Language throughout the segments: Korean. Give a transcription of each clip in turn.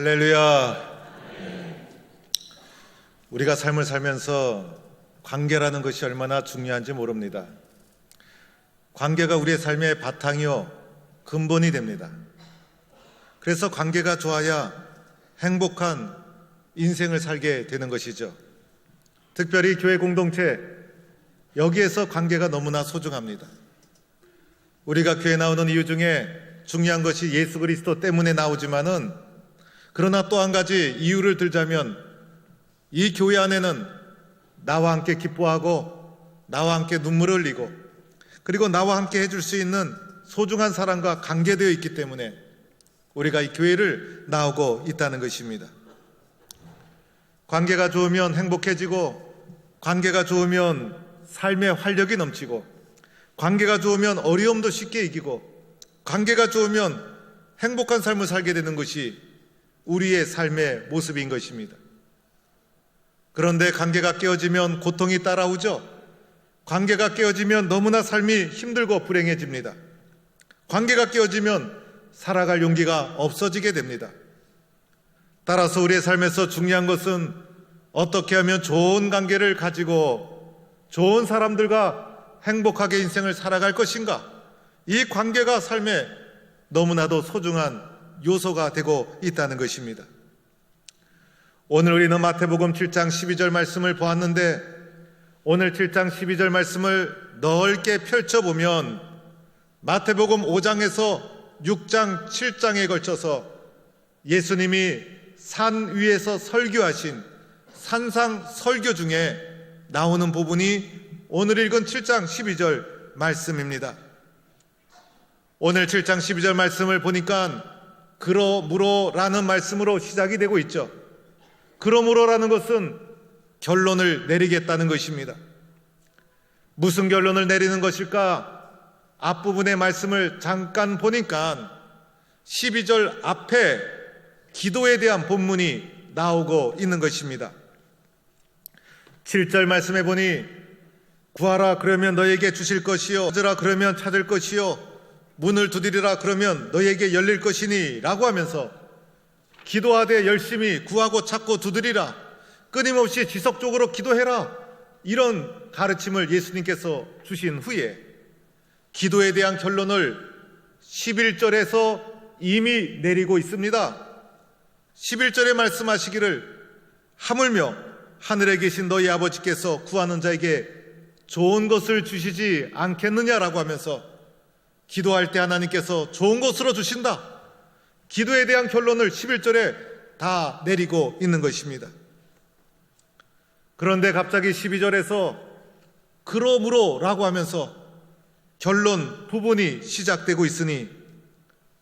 할렐루야. 우리가 삶을 살면서 관계라는 것이 얼마나 중요한지 모릅니다. 관계가 우리의 삶의 바탕이요 근본이 됩니다. 그래서 관계가 좋아야 행복한 인생을 살게 되는 것이죠. 특별히 교회 공동체, 여기에서 관계가 너무나 소중합니다. 우리가 교회 나오는 이유 중에 중요한 것이 예수 그리스도 때문에 나오지만은, 그러나 또 한 가지 이유를 들자면, 이 교회 안에는 나와 함께 기뻐하고 나와 함께 눈물을 흘리고 그리고 나와 함께 해줄 수 있는 소중한 사람과 관계되어 있기 때문에 우리가 이 교회를 나오고 있다는 것입니다. 관계가 좋으면 행복해지고, 관계가 좋으면 삶의 활력이 넘치고, 관계가 좋으면 어려움도 쉽게 이기고, 관계가 좋으면 행복한 삶을 살게 되는 것이 우리의 삶의 모습인 것입니다. 그런데 관계가 깨어지면 고통이 따라오죠. 관계가 깨어지면 너무나 삶이 힘들고 불행해집니다. 관계가 깨어지면 살아갈 용기가 없어지게 됩니다. 따라서 우리의 삶에서 중요한 것은 어떻게 하면 좋은 관계를 가지고 좋은 사람들과 행복하게 인생을 살아갈 것인가, 이 관계가 삶에 너무나도 소중한 요소가 되고 있다는 것입니다. 오늘 우리는 마태복음 7장 12절 말씀을 보았는데, 오늘 7장 12절 말씀을 넓게 펼쳐보면 마태복음 5장에서 6장, 7장에 걸쳐서 예수님이 산 위에서 설교하신 산상 설교 중에 나오는 부분이 오늘 읽은 7장 12절 말씀입니다. 오늘 7장 12절 말씀을 보니까 그러므로라는 말씀으로 시작이 되고 있죠. 그러므로라는 것은 결론을 내리겠다는 것입니다. 무슨 결론을 내리는 것일까? 앞부분의 말씀을 잠깐 보니까 12절 앞에 기도에 대한 본문이 나오고 있는 것입니다. 7절 말씀에 보니 구하라 그러면 너에게 주실 것이요, 찾으라 그러면 찾을 것이요, 문을 두드리라 그러면 너에게 열릴 것이니 라고 하면서 기도하되 열심히 구하고 찾고 두드리라, 끊임없이 지속적으로 기도해라, 이런 가르침을 예수님께서 주신 후에 기도에 대한 결론을 11절에서 이미 내리고 있습니다. 11절에 말씀하시기를 하물며 하늘에 계신 너희 아버지께서 구하는 자에게 좋은 것을 주시지 않겠느냐라고 하면서 기도할 때 하나님께서 좋은 것으로 주신다, 기도에 대한 결론을 11절에 다 내리고 있는 것입니다. 그런데 갑자기 12절에서 그러므로라고 하면서 결론 부분이 시작되고 있으니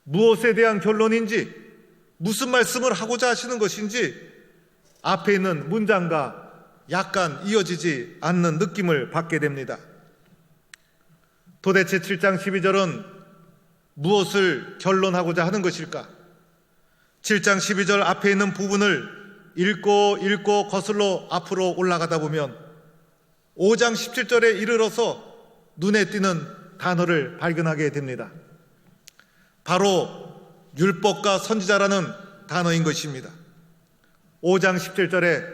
무엇에 대한 결론인지, 무슨 말씀을 하고자 하시는 것인지 앞에 있는 문장과 약간 이어지지 않는 느낌을 받게 됩니다. 도대체 7장 12절은 무엇을 결론하고자 하는 것일까? 7장 12절 앞에 있는 부분을 읽고 거슬러 앞으로 올라가다 보면 5장 17절에 이르러서 눈에 띄는 단어를 발견하게 됩니다. 바로 율법과 선지자라는 단어인 것입니다. 5장 17절에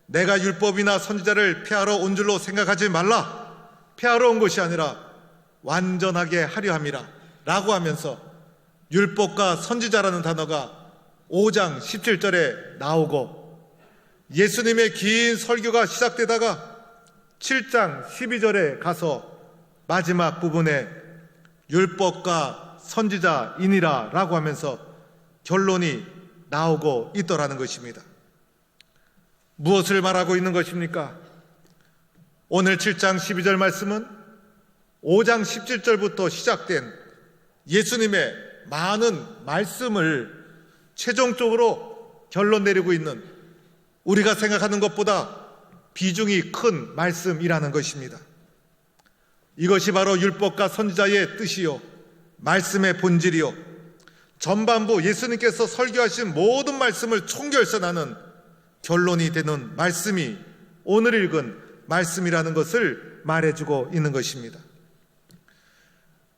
내가 율법이나 선지자를 폐하러 온 줄로 생각하지 말라, 폐하러 온 것이 아니라 완전하게 하려 함이라 라고 하면서 율법과 선지자라는 단어가 5장 17절에 나오고, 예수님의 긴 설교가 시작되다가 7장 12절에 가서 마지막 부분에 율법과 선지자이니라 라고 하면서 결론이 나오고 있더라는 것입니다. 무엇을 말하고 있는 것입니까? 오늘 7장 12절 말씀은 5장 17절부터 시작된 예수님의 많은 말씀을 최종적으로 결론 내리고 있는, 우리가 생각하는 것보다 비중이 큰 말씀이라는 것입니다. 이것이 바로 율법과 선지자의 뜻이요, 말씀의 본질이요, 전반부 예수님께서 설교하신 모든 말씀을 총결선하는 결론이 되는 말씀이 오늘 읽은 말씀이라는 것을 말해주고 있는 것입니다.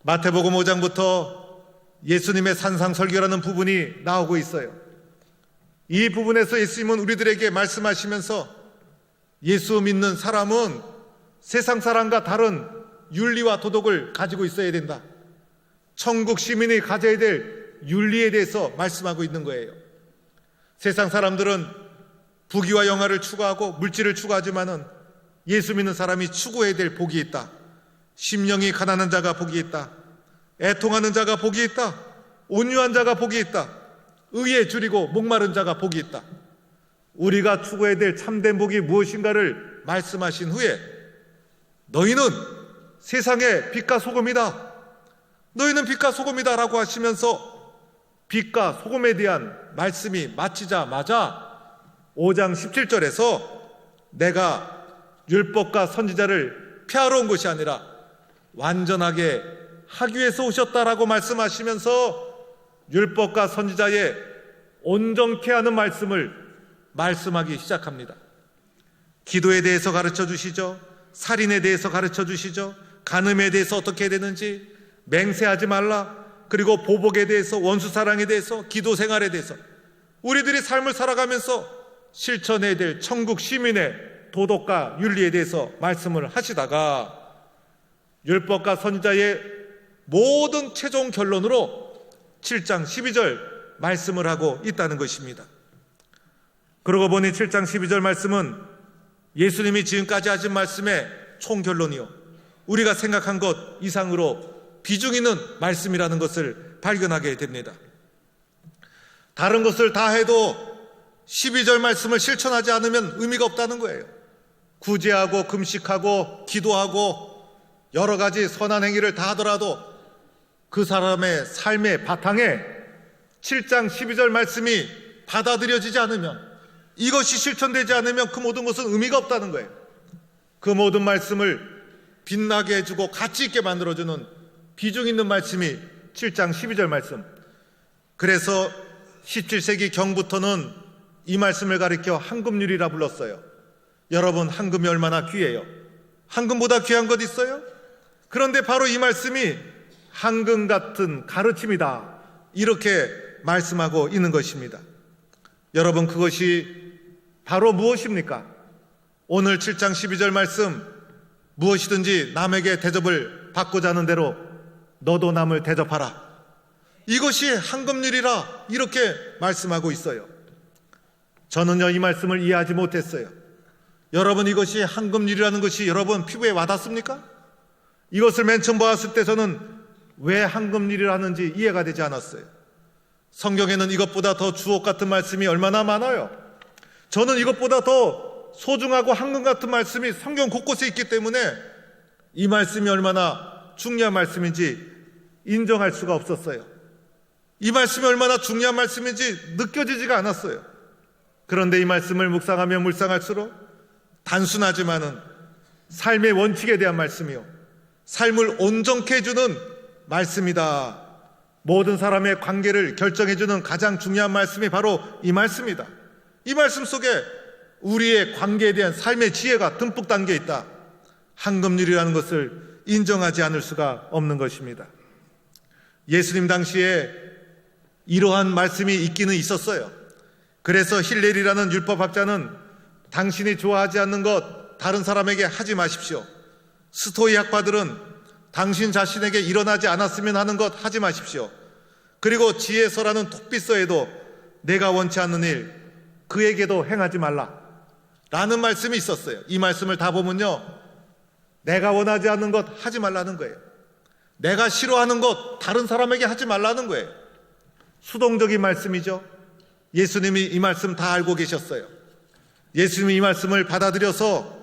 마태복음 5장부터 예수님의 산상설교라는 부분이 나오고 있어요. 이 부분에서 예수님은 우리들에게 말씀하시면서 예수 믿는 사람은 세상 사람과 다른 윤리와 도덕을 가지고 있어야 된다. 천국 시민이 가져야 될 윤리에 대해서 말씀하고 있는 거예요. 세상 사람들은 부귀와 영화를 추구하고 물질을 추구하지만은 예수 믿는 사람이 추구해야 될 복이 있다. 심령이 가난한 자가 복이 있다. 애통하는 자가 복이 있다. 온유한 자가 복이 있다. 의에 줄이고 목마른 자가 복이 있다. 우리가 추구해야 될 참된 복이 무엇인가를 말씀하신 후에 너희는 세상의 빛과 소금이다. 너희는 빛과 소금이다 라고 하시면서 빛과 소금에 대한 말씀이 마치자마자 5장 17절에서 내가 율법과 선지자를 폐하러 온 것이 아니라 완전하게 하기 위해서 오셨다라고 말씀하시면서 율법과 선지자의 온전케 하는 말씀을 말씀하기 시작합니다. 기도에 대해서 가르쳐 주시죠. 살인에 대해서 가르쳐 주시죠. 간음에 대해서 어떻게 해야 되는지, 맹세하지 말라, 그리고 보복에 대해서, 원수 사랑에 대해서, 기도 생활에 대해서 우리들이 삶을 살아가면서 실천해야 될 천국 시민의 도덕과 윤리에 대해서 말씀을 하시다가 율법과 선지자의 모든 최종 결론으로 7장 12절 말씀을 하고 있다는 것입니다. 그러고 보니 7장 12절 말씀은 예수님이 지금까지 하신 말씀의 총결론이요, 우리가 생각한 것 이상으로 비중 있는 말씀이라는 것을 발견하게 됩니다. 다른 것을 다 해도 12절 말씀을 실천하지 않으면 의미가 없다는 거예요. 구제하고 금식하고 기도하고 여러 가지 선한 행위를 다 하더라도 그 사람의 삶의 바탕에 7장 12절 말씀이 받아들여지지 않으면, 이것이 실천되지 않으면 그 모든 것은 의미가 없다는 거예요. 그 모든 말씀을 빛나게 해주고 가치 있게 만들어주는 비중 있는 말씀이 7장 12절 말씀. 그래서 17세기 경부터는 이 말씀을 가리켜 황금률이라 불렀어요. 여러분, 황금이 얼마나 귀해요? 황금보다 귀한 것 있어요? 그런데 바로 이 말씀이 황금 같은 가르침이다, 이렇게 말씀하고 있는 것입니다. 여러분, 그것이 바로 무엇입니까? 오늘 7장 12절 말씀, 무엇이든지 남에게 대접을 받고자 하는 대로 너도 남을 대접하라, 이것이 황금률이라 이렇게 말씀하고 있어요. 저는요, 이 말씀을 이해하지 못했어요. 여러분, 이것이 황금률이라는 것이 여러분 피부에 와닿습니까? 이것을 맨 처음 보았을 때 저는 왜 황금률이라 하는지 이해가 되지 않았어요. 성경에는 이것보다 더 주옥 같은 말씀이 얼마나 많아요. 저는 이것보다 더 소중하고 황금 같은 말씀이 성경 곳곳에 있기 때문에 이 말씀이 얼마나 중요한 말씀인지 인정할 수가 없었어요. 이 말씀이 얼마나 중요한 말씀인지 느껴지지가 않았어요. 그런데 이 말씀을 묵상하며 묵상할수록 단순하지만은 삶의 원칙에 대한 말씀이요, 삶을 온전케 해주는 말씀이다. 모든 사람의 관계를 결정해주는 가장 중요한 말씀이 바로 이 말씀이다. 이 말씀 속에 우리의 관계에 대한 삶의 지혜가 듬뿍 담겨 있다. 황금률이라는 것을 인정하지 않을 수가 없는 것입니다. 예수님 당시에 이러한 말씀이 있기는 있었어요. 그래서 힐렐이라는 율법학자는 당신이 좋아하지 않는 것 다른 사람에게 하지 마십시오. 스토이학파들은 당신 자신에게 일어나지 않았으면 하는 것 하지 마십시오. 그리고 지혜서라는 톡비서에도 내가 원치 않는 일 그에게도 행하지 말라 라는 말씀이 있었어요. 이 말씀을 다 보면요, 내가 원하지 않는 것 하지 말라는 거예요. 내가 싫어하는 것 다른 사람에게 하지 말라는 거예요. 수동적인 말씀이죠. 예수님이 이 말씀 다 알고 계셨어요. 예수님이 이 말씀을 받아들여서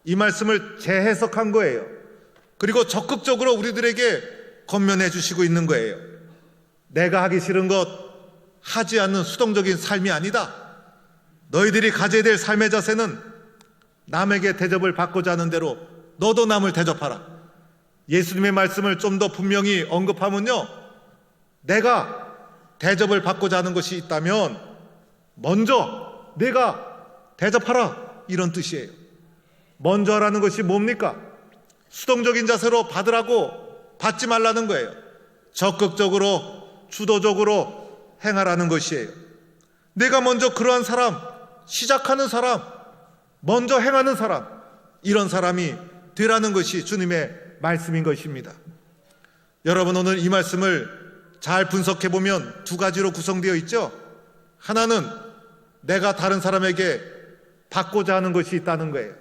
이 말씀을 재해석한 거예요. 그리고 적극적으로 우리들에게 권면해 주시고 있는 거예요. 내가 하기 싫은 것 하지 않는 수동적인 삶이 아니다. 너희들이 가져야 될 삶의 자세는 남에게 대접을 받고자 하는 대로 너도 남을 대접하라. 예수님의 말씀을 좀 더 분명히 언급하면요, 내가 대접을 받고자 하는 것이 있다면 먼저 내가 대접하라, 이런 뜻이에요. 먼저 하라는 것이 뭡니까? 수동적인 자세로 받으라고, 받지 말라는 거예요. 적극적으로 주도적으로 행하라는 것이에요. 내가 먼저 그러한 사람, 시작하는 사람, 먼저 행하는 사람, 이런 사람이 되라는 것이 주님의 말씀인 것입니다. 여러분, 오늘 이 말씀을 잘 분석해 보면 두 가지로 구성되어 있죠. 하나는 내가 다른 사람에게 받고자 하는 것이 있다는 거예요.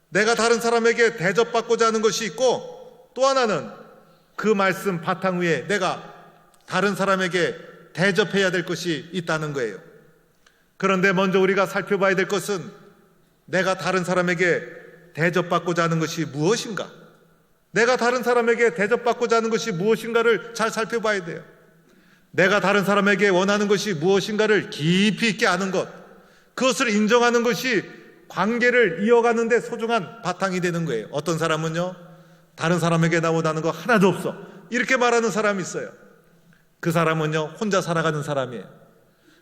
내가 다른 사람에게 대접받고자 하는 것이 있고, 또 하나는 그 말씀 바탕 위에 내가 다른 사람에게 대접해야 될 것이 있다는 거예요. 그런데 먼저 우리가 살펴봐야 될 것은 내가 다른 사람에게 대접받고자 하는 것이 무엇인가? 내가 다른 사람에게 대접받고자 하는 것이 무엇인가를 잘 살펴봐야 돼요. 내가 다른 사람에게 원하는 것이 무엇인가를 깊이 있게 아는 것, 그것을 인정하는 것이 관계를 이어가는 데 소중한 바탕이 되는 거예요. 어떤 사람은요, 다른 사람에게 나 원하는 거 하나도 없어, 이렇게 말하는 사람이 있어요. 그 사람은요, 혼자 살아가는 사람이에요.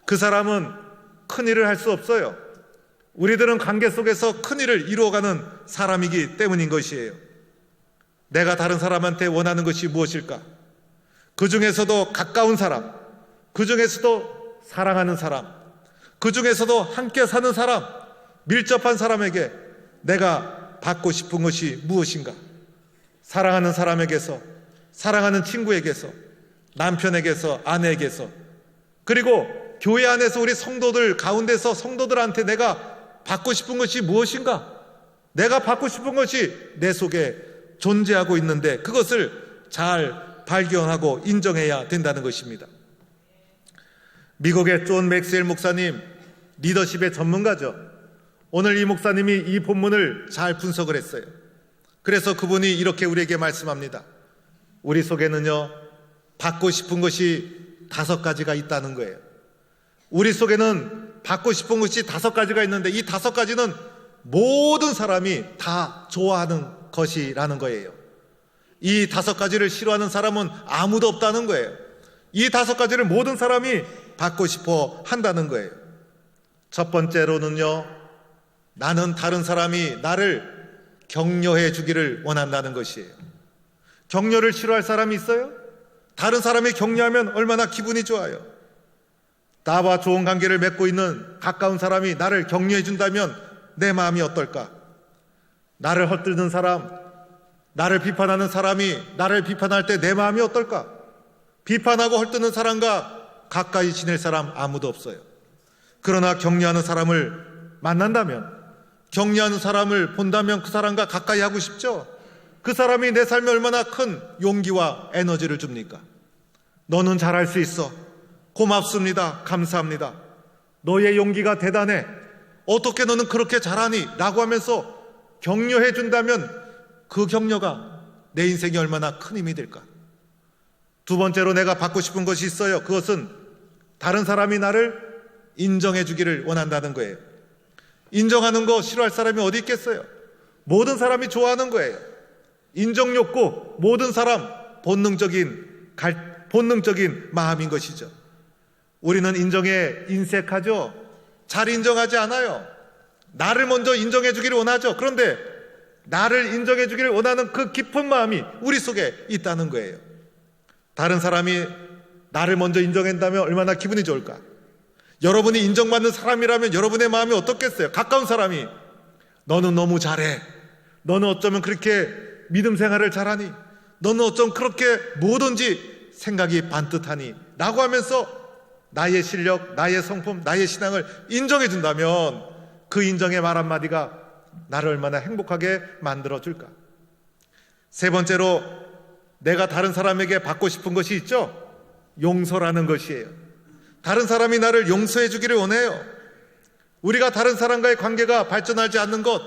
그 사람은 큰일을 할 수 없어요. 우리들은 관계 속에서 큰일을 이루어가는 사람이기 때문인 것이에요. 내가 다른 사람한테 원하는 것이 무엇일까? 그 중에서도 가까운 사람, 그 중에서도 사랑하는 사람, 그 중에서도 함께 사는 사람, 밀접한 사람에게 내가 받고 싶은 것이 무엇인가? 사랑하는 사람에게서, 사랑하는 친구에게서, 남편에게서, 아내에게서, 그리고 교회 안에서 우리 성도들 가운데서 성도들한테 내가 받고 싶은 것이 무엇인가? 내가 받고 싶은 것이 내 속에 존재하고 있는데 그것을 잘 발견하고 인정해야 된다는 것입니다. 미국의 존 맥스웰 목사님, 리더십의 전문가죠. 오늘 이 목사님이 이 본문을 잘 분석을 했어요. 그래서 그분이 이렇게 우리에게 말씀합니다. 우리 속에는요, 받고 싶은 것이 5가지가 있다는 거예요. 우리 속에는 받고 싶은 것이 5가지가 있는데 이 5가지는 모든 사람이 다 좋아하는 것이라는 거예요. 이 5가지를 싫어하는 사람은 아무도 없다는 거예요. 이 5가지를 모든 사람이 받고 싶어 한다는 거예요. 첫 번째로는요, 나는 다른 사람이 나를 격려해 주기를 원한다는 것이에요. 격려를 싫어할 사람이 있어요? 다른 사람이 격려하면 얼마나 기분이 좋아요. 나와 좋은 관계를 맺고 있는 가까운 사람이 나를 격려해 준다면 내 마음이 어떨까? 나를 헛되는 사람, 나를 비판하는 사람이 나를 비판할 때 내 마음이 어떨까? 비판하고 헛되는 사람과 가까이 지낼 사람 아무도 없어요. 그러나 격려하는 사람을 만난다면, 격려하는 사람을 본다면 그 사람과 가까이 하고 싶죠? 그 사람이 내 삶에 얼마나 큰 용기와 에너지를 줍니까? 너는 잘할 수 있어. 고맙습니다. 감사합니다. 너의 용기가 대단해. 어떻게 너는 그렇게 잘하니? 라고 하면서 격려해 준다면 그 격려가 내 인생에 얼마나 큰 힘이 될까? 두 번째로 내가 받고 싶은 것이 있어요. 그것은 다른 사람이 나를 인정해 주기를 원한다는 거예요. 인정하는 거 싫어할 사람이 어디 있겠어요? 모든 사람이 좋아하는 거예요. 인정 욕구, 모든 사람 본능적인 마음인 것이죠. 우리는 인정에 인색하죠. 잘 인정하지 않아요. 나를 먼저 인정해 주기를 원하죠. 그런데 나를 인정해 주기를 원하는 그 깊은 마음이 우리 속에 있다는 거예요. 다른 사람이 나를 먼저 인정한다면 얼마나 기분이 좋을까? 여러분이 인정받는 사람이라면 여러분의 마음이 어떻겠어요? 가까운 사람이 너는 너무 잘해. 너는 어쩌면 그렇게 믿음 생활을 잘하니? 너는 어쩜 그렇게 뭐든지 생각이 반듯하니? 라고 하면서 나의 실력, 나의 성품, 나의 신앙을 인정해 준다면 그 인정의 말 한마디가 나를 얼마나 행복하게 만들어 줄까? 세 번째로 내가 다른 사람에게 받고 싶은 것이 있죠? 용서라는 것이에요. 다른 사람이 나를 용서해 주기를 원해요. 우리가 다른 사람과의 관계가 발전하지 않는 것,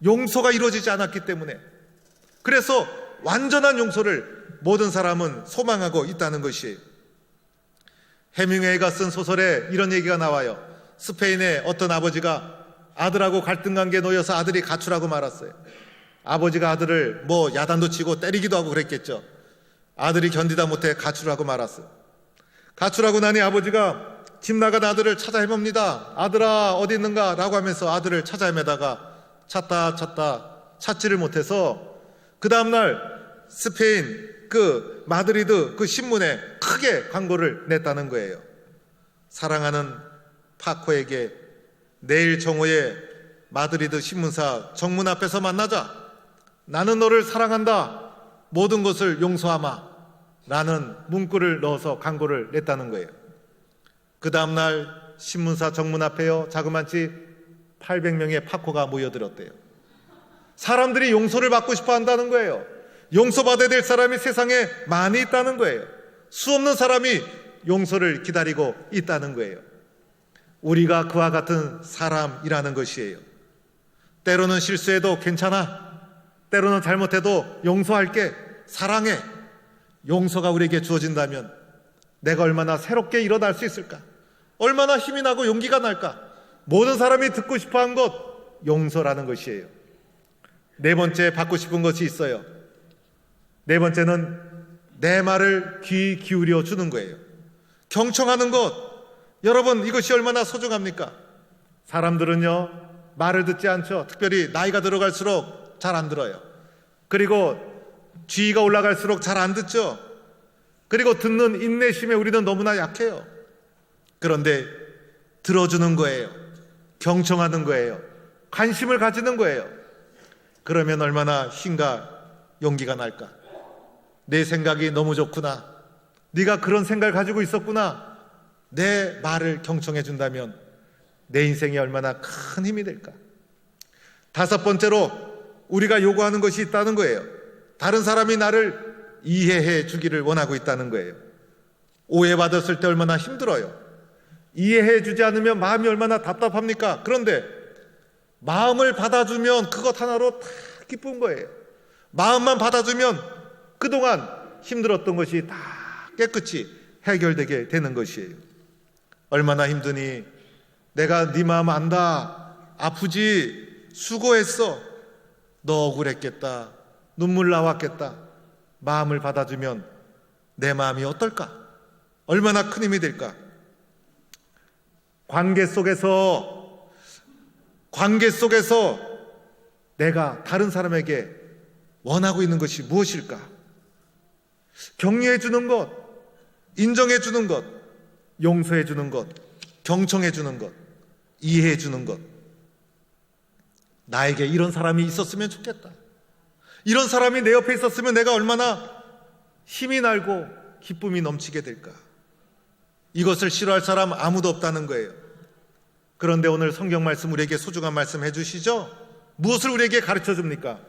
용서가 이루어지지 않았기 때문에, 그래서 완전한 용서를 모든 사람은 소망하고 있다는 것이에요. 해밍웨이가 쓴 소설에 이런 얘기가 나와요. 스페인의 어떤 아버지가 아들하고 갈등 관계에 놓여서 아들이 가출하고 말았어요. 아버지가 아들을 야단도 치고 때리기도 하고 그랬겠죠. 아들이 견디다 못해 가출하고 말았어요. 가출하고 나니 아버지가 집 나간 아들을 찾아 헤맵니다. 아들아 어디 있는가? 라고 하면서 아들을 찾아 헤매다가 찾다 찾지를 못해서 그 다음날 스페인 마드리드 그 신문에 크게 광고를 냈다는 거예요. 사랑하는 파코에게 내일 정오에 마드리드 신문사 정문 앞에서 만나자. 나는 너를 사랑한다. 모든 것을 용서하마. 라는 문구를 넣어서 광고를 냈다는 거예요. 그 다음날 신문사 정문 앞에요, 자그마치 800명의 파코가 모여들었대요. 사람들이 용서를 받고 싶어 한다는 거예요. 용서받아야 될 사람이 세상에 많이 있다는 거예요. 수없는 사람이 용서를 기다리고 있다는 거예요. 우리가 그와 같은 사람이라는 것이에요. 때로는 실수해도 괜찮아. 때로는 잘못해도 용서할게. 사랑해. 용서가 우리에게 주어진다면 내가 얼마나 새롭게 일어날 수 있을까? 얼마나 힘이 나고 용기가 날까? 모든 사람이 듣고 싶어한 것, 용서라는 것이에요. 네 번째 받고 싶은 것이 있어요. 네 번째는 내 말을 귀 기울여 주는 거예요. 경청하는 것. 여러분, 이것이 얼마나 소중합니까? 사람들은요, 말을 듣지 않죠. 특별히 나이가 들어갈수록 잘 안 들어요. 그리고 지위가 올라갈수록 잘 안 듣죠. 그리고 듣는 인내심에 우리는 너무나 약해요. 그런데 들어주는 거예요. 경청하는 거예요. 관심을 가지는 거예요. 그러면 얼마나 힘과 용기가 날까? 내 생각이 너무 좋구나. 네가 그런 생각을 가지고 있었구나. 내 말을 경청해 준다면 내 인생이 얼마나 큰 힘이 될까? 다섯 번째로 우리가 요구하는 것이 있다는 거예요. 다른 사람이 나를 이해해 주기를 원하고 있다는 거예요. 오해받았을 때 얼마나 힘들어요. 이해해 주지 않으면 마음이 얼마나 답답합니까? 그런데 마음을 받아주면 그것 하나로 다 기쁜 거예요. 마음만 받아주면 그동안 힘들었던 것이 다 깨끗이 해결되게 되는 것이에요. 얼마나 힘드니? 내가 네 마음 안다. 아프지? 수고했어. 너 억울했겠다. 눈물 나왔겠다. 마음을 받아주면 내 마음이 어떨까? 얼마나 큰 힘이 될까? 관계 속에서 내가 다른 사람에게 원하고 있는 것이 무엇일까? 격려해 주는 것, 인정해 주는 것, 용서해 주는 것, 경청해 주는 것, 이해해 주는 것. 나에게 이런 사람이 있었으면 좋겠다. 이런 사람이 내 옆에 있었으면 내가 얼마나 힘이 날고 기쁨이 넘치게 될까? 이것을 싫어할 사람 아무도 없다는 거예요. 그런데 오늘 성경 말씀 우리에게 소중한 말씀 해주시죠? 무엇을 우리에게 가르쳐 줍니까?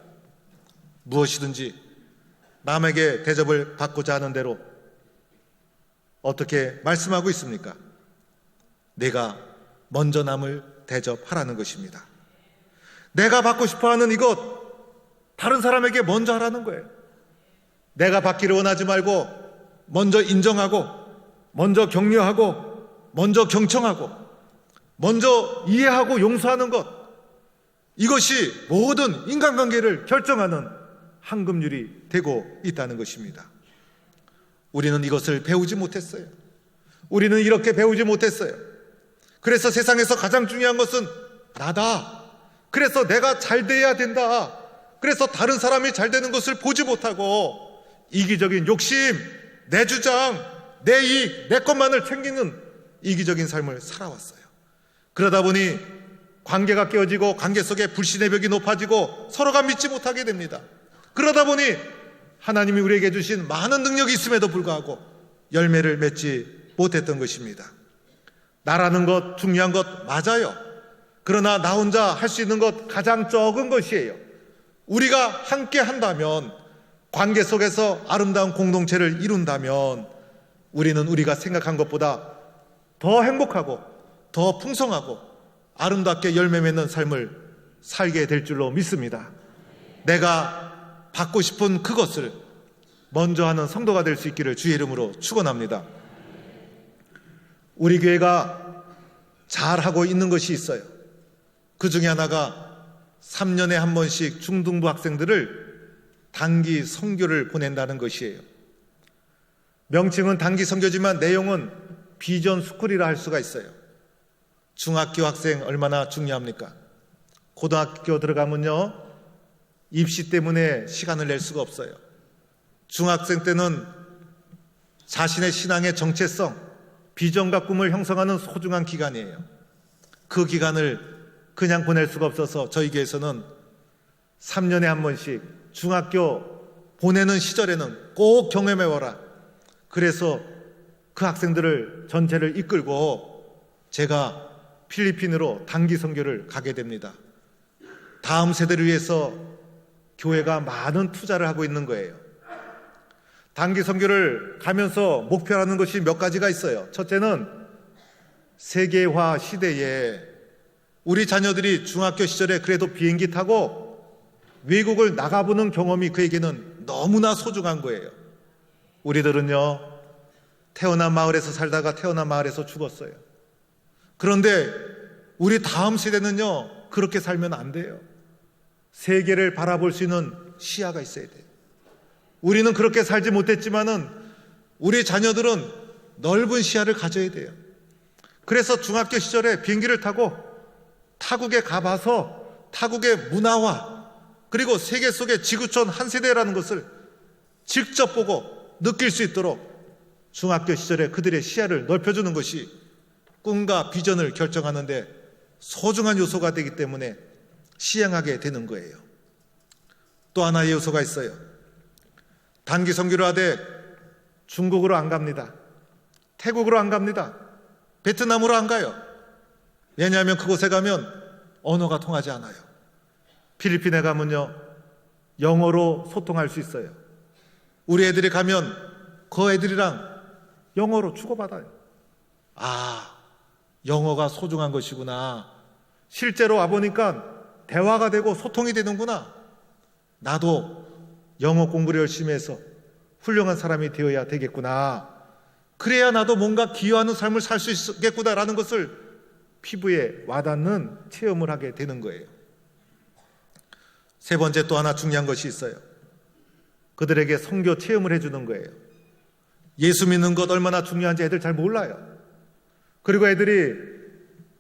무엇이든지 남에게 대접을 받고자 하는 대로 어떻게 말씀하고 있습니까? 내가 먼저 남을 대접하라는 것입니다. 내가 받고 싶어하는 이것 다른 사람에게 먼저 하라는 거예요. 내가 받기를 원하지 말고 먼저 인정하고, 먼저 격려하고, 먼저 경청하고, 먼저 이해하고 용서하는 것, 이것이 모든 인간관계를 결정하는 황금률이 되고 있다는 것입니다. 우리는 이것을 배우지 못했어요. 우리는 이렇게 배우지 못했어요. 그래서 세상에서 가장 중요한 것은 나다. 그래서 내가 잘 돼야 된다. 그래서 다른 사람이 잘 되는 것을 보지 못하고 이기적인 욕심, 내 주장, 내 이익, 내 것만을 챙기는 이기적인 삶을 살아왔어요. 그러다 보니 관계가 깨어지고 관계 속에 불신의 벽이 높아지고 서로가 믿지 못하게 됩니다. 그러다 보니 하나님이 우리에게 주신 많은 능력이 있음에도 불구하고 열매를 맺지 못했던 것입니다. 나라는 것, 중요한 것 맞아요. 그러나 나 혼자 할 수 있는 것 가장 적은 것이에요. 우리가 함께 한다면, 관계 속에서 아름다운 공동체를 이룬다면 우리는 우리가 생각한 것보다 더 행복하고 더 풍성하고 아름답게 열매 맺는 삶을 살게 될 줄로 믿습니다. 내가 받고 싶은 그것을 먼저 하는 성도가 될 수 있기를 주의 이름으로 축원합니다. 우리 교회가 잘하고 있는 것이 있어요. 그 중에 하나가 3년에 한 번씩 중등부 학생들을 단기 선교를 보낸다는 것이에요. 명칭은 단기 선교지만 내용은 비전 스쿨이라 할 수가 있어요. 중학교 학생 얼마나 중요합니까? 고등학교 들어가면요, 입시 때문에 시간을 낼 수가 없어요. 중학생 때는 자신의 신앙의 정체성, 비전과 꿈을 형성하는 소중한 기간이에요. 그 기간을 그냥 보낼 수가 없어서 저희 교회에서는 3년에 한 번씩 중학교 보내는 시절에는 꼭 경험해 와라. 그래서 그 학생들을 전체를 이끌고 제가 필리핀으로 단기 선교를 가게 됩니다. 다음 세대를 위해서 교회가 많은 투자를 하고 있는 거예요. 단기 선교를 가면서 목표하는 것이 몇 가지가 있어요. 첫째는 세계화 시대에 우리 자녀들이 중학교 시절에 그래도 비행기 타고 외국을 나가보는 경험이 그에게는 너무나 소중한 거예요. 우리들은요, 태어난 마을에서 살다가 태어난 마을에서 죽었어요. 그런데 우리 다음 세대는요, 그렇게 살면 안 돼요. 세계를 바라볼 수 있는 시야가 있어야 돼요. 우리는 그렇게 살지 못했지만은 우리 자녀들은 넓은 시야를 가져야 돼요. 그래서 중학교 시절에 비행기를 타고 타국에 가봐서 타국의 문화와 그리고 세계 속의 지구촌 한 세대라는 것을 직접 보고 느낄 수 있도록 중학교 시절에 그들의 시야를 넓혀주는 것이 꿈과 비전을 결정하는데 소중한 요소가 되기 때문에 시행하게 되는 거예요. 또 하나의 요소가 있어요. 단기 선교를 하되 중국으로 안 갑니다. 태국으로 안 갑니다. 베트남으로 안 가요. 왜냐하면 그곳에 가면 언어가 통하지 않아요. 필리핀에 가면요, 영어로 소통할 수 있어요. 우리 애들이 가면 그 애들이랑 영어로 주고받아요. 아, 영어가 소중한 것이구나. 실제로 와보니까 대화가 되고 소통이 되는구나. 나도 영어 공부를 열심히 해서 훌륭한 사람이 되어야 되겠구나. 그래야 나도 뭔가 기여하는 삶을 살 수 있겠구나라는 것을 피부에 와닿는 체험을 하게 되는 거예요. 세 번째, 또 하나 중요한 것이 있어요. 그들에게 선교 체험을 해주는 거예요. 예수 믿는 것 얼마나 중요한지 애들 잘 몰라요. 그리고 애들이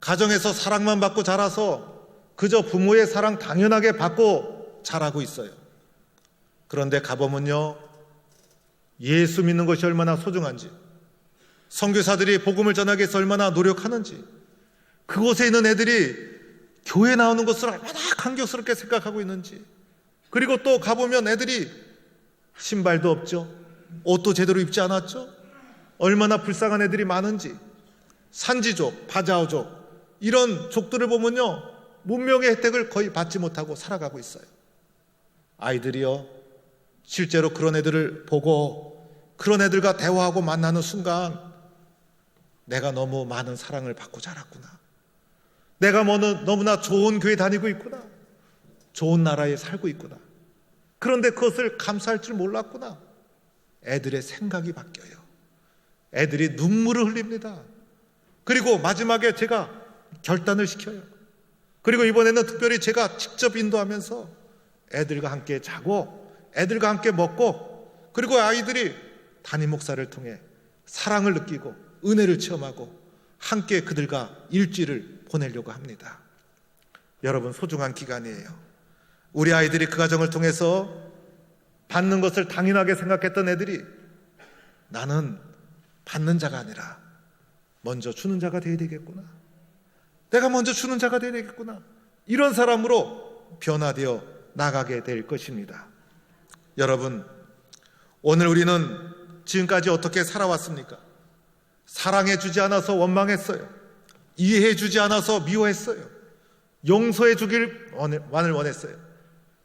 가정에서 사랑만 받고 자라서 그저 부모의 사랑 당연하게 받고 자라고 있어요. 그런데 가보면요, 예수 믿는 것이 얼마나 소중한지, 선교사들이 복음을 전하기 위해서 얼마나 노력하는지, 그곳에 있는 애들이 교회 나오는 것을 얼마나 감격스럽게 생각하고 있는지, 그리고 또 가보면 애들이 신발도 없죠. 옷도 제대로 입지 않았죠. 얼마나 불쌍한 애들이 많은지, 산지족, 바자오족 이런 족들을 보면요, 문명의 혜택을 거의 받지 못하고 살아가고 있어요. 아이들이요, 실제로 그런 애들을 보고 그런 애들과 대화하고 만나는 순간 내가 너무 많은 사랑을 받고 자랐구나. 내가 너무나 좋은 교회 다니고 있구나. 좋은 나라에 살고 있구나. 그런데 그것을 감사할 줄 몰랐구나. 애들의 생각이 바뀌어요. 애들이 눈물을 흘립니다. 그리고 마지막에 제가 결단을 시켜요. 그리고 이번에는 특별히 제가 직접 인도하면서 애들과 함께 자고 애들과 함께 먹고, 그리고 아이들이 담임 목사를 통해 사랑을 느끼고 은혜를 체험하고 함께 그들과 일주일을 보내려고 합니다. 여러분, 소중한 기간이에요. 우리 아이들이 그 과정을 통해서 받는 것을 당연하게 생각했던 애들이 나는 받는 자가 아니라 먼저 주는 자가 되어야 되겠구나. 내가 먼저 주는 자가 되어야 되겠구나. 이런 사람으로 변화되어 나가게 될 것입니다. 여러분, 오늘 우리는 지금까지 어떻게 살아왔습니까? 사랑해 주지 않아서 원망했어요. 이해해 주지 않아서 미워했어요. 용서해 주길 원했어요.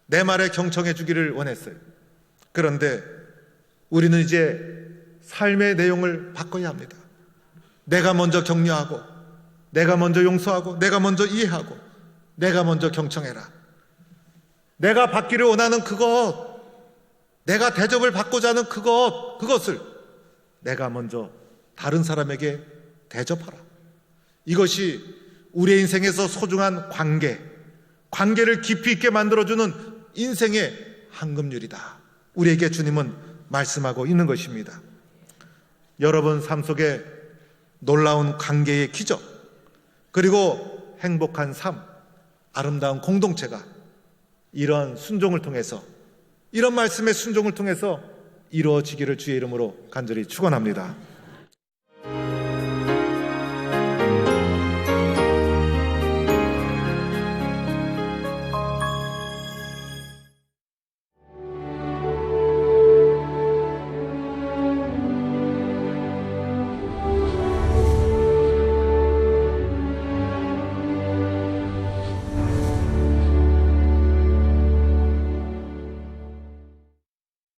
내 말에 경청해 주기를 원했어요. 그런데 우리는 이제 삶의 내용을 바꿔야 합니다. 내가 먼저 격려하고, 내가 먼저 용서하고, 내가 먼저 이해하고, 내가 먼저 경청해라. 내가 받기를 원하는 그것, 내가 대접을 받고자 하는 그것을 내가 먼저 다른 사람에게 대접하라. 이것이 우리의 인생에서 소중한 관계를 깊이 있게 만들어주는 인생의 황금률이다. 우리에게 주님은 말씀하고 있는 것입니다. 여러분 삶 속에 놀라운 관계의 기적, 그리고 행복한 삶, 아름다운 공동체가 이런 순종을 통해서, 이런 말씀의 순종을 통해서 이루어지기를 주의 이름으로 간절히 축원합니다.